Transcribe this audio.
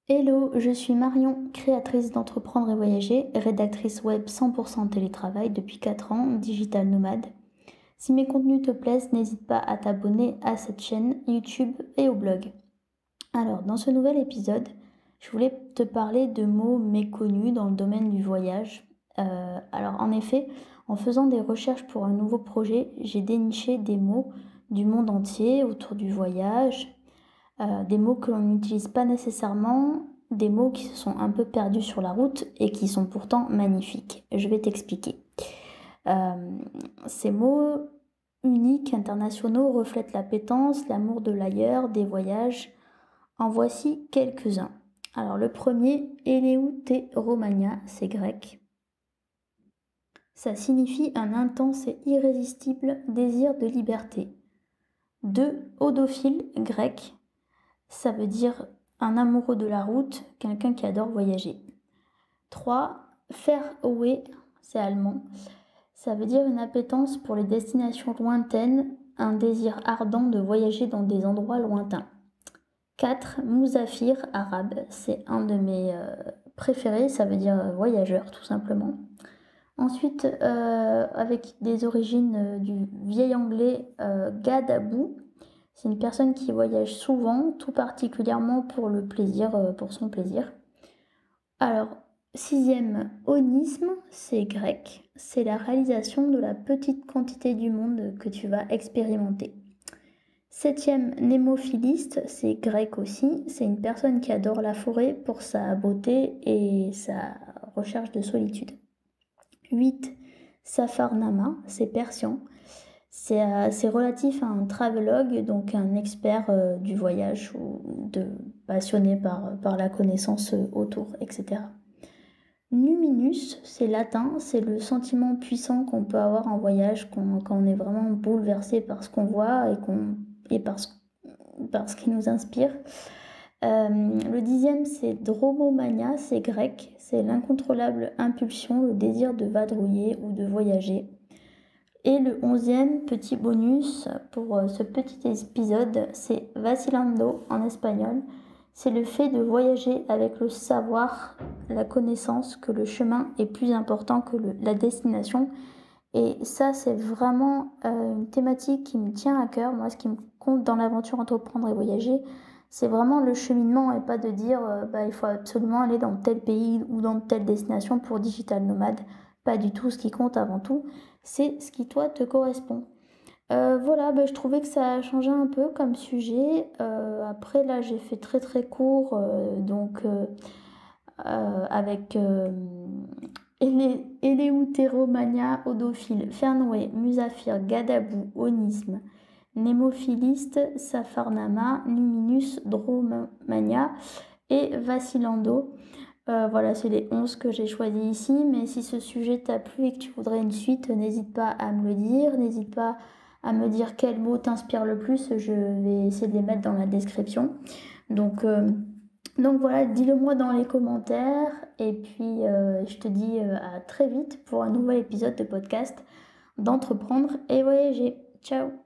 Hello, je suis Marion, créatrice d'Entreprendre et Voyager, rédactrice web 100% télétravail depuis 4 ans, digital nomade. Si mes contenus te plaisent, n'hésite pas à t'abonner à cette chaîne YouTube et au blog. Alors, dans ce nouvel épisode, je voulais te parler de mots méconnus dans le domaine du voyage. Alors, en effet, en faisant des recherches pour un nouveau projet, j'ai déniché des mots du monde entier autour du voyage, des mots que l'on n'utilise pas nécessairement, des mots qui se sont un peu perdus sur la route et qui sont pourtant magnifiques. Je vais t'expliquer. Ces mots uniques, internationaux, reflètent l'appétence, l'amour de l'ailleurs, des voyages. En voici quelques-uns. Alors le premier, Eleuthéromania, c'est grec. Ça signifie un intense et irrésistible désir de liberté. 2. Odophile, grec. Ça veut dire un amoureux de la route, quelqu'un qui adore voyager. 3. Fernweh, c'est allemand. Ça veut dire une appétence pour les destinations lointaines, un désir ardent de voyager dans des endroits lointains. 4. Mousafir, arabe, c'est un de mes préférés, ça veut dire voyageur tout simplement. Ensuite, avec des origines du vieil anglais, gadabou, c'est une personne qui voyage souvent, tout particulièrement pour le plaisir, pour son plaisir. Alors, 6e, onisme, c'est grec, c'est la réalisation de la petite quantité du monde que tu vas expérimenter. 7e, némophiliste, c'est grec aussi, c'est une personne qui adore la forêt pour sa beauté et sa recherche de solitude. 8, Safarnama, c'est persian. C'est relatif à un travelogue, donc un expert du voyage ou passionné par la connaissance autour, etc. Numinus, c'est latin, c'est le sentiment puissant qu'on peut avoir en voyage quand on est vraiment bouleversé par ce qu'on voit et par ce qui nous inspire. Le 10e, c'est dromomania, c'est grec, c'est l'incontrôlable impulsion, le désir de vadrouiller ou de voyager. Et le 11e, petit bonus pour ce petit épisode, c'est vacilando en espagnol. C'est le fait de voyager avec le savoir, la connaissance que le chemin est plus important que la destination. Et ça, c'est vraiment une thématique qui me tient à cœur. Moi, ce qui me compte dans l'aventure Entreprendre et Voyager, c'est vraiment le cheminement et pas de dire il faut absolument aller dans tel pays ou dans telle destination pour digital nomade. Pas du tout. Ce qui compte avant tout, c'est ce qui toi te correspond. Voilà, je trouvais que ça a changé un peu comme sujet. Après là, j'ai fait très très court, avec Eleuthéromania, odophile, Fernweh, Musafir, Gadabou, onisme, némophiliste, Safarnama, Numinus, dromania et vacillando. Voilà, c'est les 11 que j'ai choisis ici, mais si ce sujet t'a plu et que tu voudrais une suite, n'hésite pas à me le dire, n'hésite pas à me dire quel mot t'inspire le plus, je vais essayer de les mettre dans la description. Donc voilà, dis-le moi dans les commentaires et puis je te dis à très vite pour un nouvel épisode de podcast d'Entreprendre et Voyager. Ciao!